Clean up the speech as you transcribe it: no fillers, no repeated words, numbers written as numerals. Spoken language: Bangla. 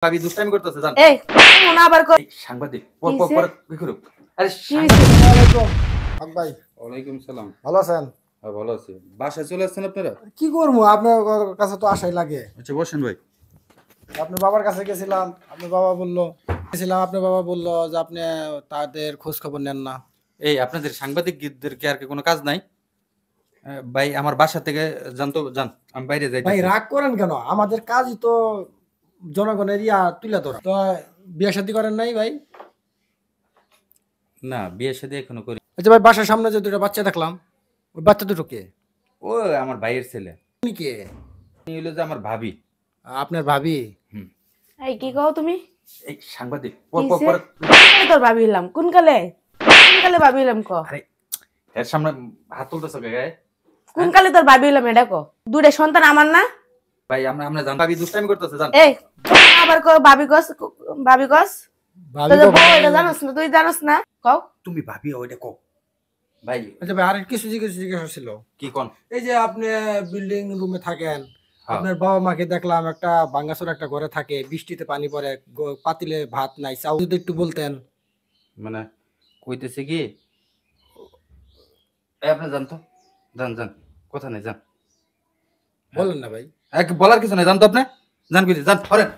ভাবি দুষ্টামি করতেছে জান। এই কোন আবার এই সাংবাদিক পর কি করুক। আরে আসসালামু আলাইকুম হক ভাই। ওয়ালাইকুম সালাম। ভালো আছেন? হ্যাঁ ভালো আছি। বাসায় চলে আসছেন আপনারা? কি করবো, আপনার কাছে তো আশাই লাগে। আচ্ছা বসেন ভাই। আপনার বাবার কাছে গেছিলাম, আপনার বাবা বললো যে আপনি তাদের খোঁজ খবর নেন না। এই আপনাদের সাংবাদিকদেরকে আর কি কোনো কাজ নাই? ভাই আমার বাসা থেকে যান আমি বাইরে ভাই যাইতেছি। রাগ করেন কেন? আমাদের কাজই তো জনগণের তুলে ধরা। তো বিয়ে শাদী করেন নাই ভাই? না বিয়ে শাদী এখনো করি। আচ্ছা ভাই, বাসার সামনে যে দুটো বাচ্চা দেখলাম, ওই বাচ্চা দুটো কে? ও আমার ভাইয়ের ছেলে। উনি কে? উনি হলো যে আমার ভাবি। আপনার ভাবি? হুম। এই কি কও তুমি? এই সাংবাদিক কিসে? কোন তোর ভাবি হলাম কোন কালে ভাবি হলাম ক? আরে এর সামনে হাত তুলতেছ কে গায়ে? কোন কালে তোর ভাবি হলাম এটা ক? দুইটা সন্তান আমার না? ভাই আমরা জান ভাবি দুষ্টামি করতেছে জান। এই কোন আবার কো ভাবি কস ভাবি তোর তো বউ এটা জানোস না, তুই জানোস না? কও তুমি ভাবি ওইটা কও ভাই। আচ্ছা ভাই, আর কিছু জিজ্ঞাসা ছিল। কি কোন? এই যে আপনি বিল্ডিং রুমে থাকেন, হ্যাঁ। আপনার বাবা মাকে দেখলাম একটা ভাঙাচোরা একটা ঘরে থাকে, বৃষ্টিতে পানি পড়ে, পাতিলে ভাত নাই, চাউ যদি একটু বলতেন। মানে কইতেছে কি এই আপনি জান তো, যান কথা নাই যান। বলেন না ভাই। এক বলার কিছু নাই জান তো আপনি, জান কইতে যান ধরেন।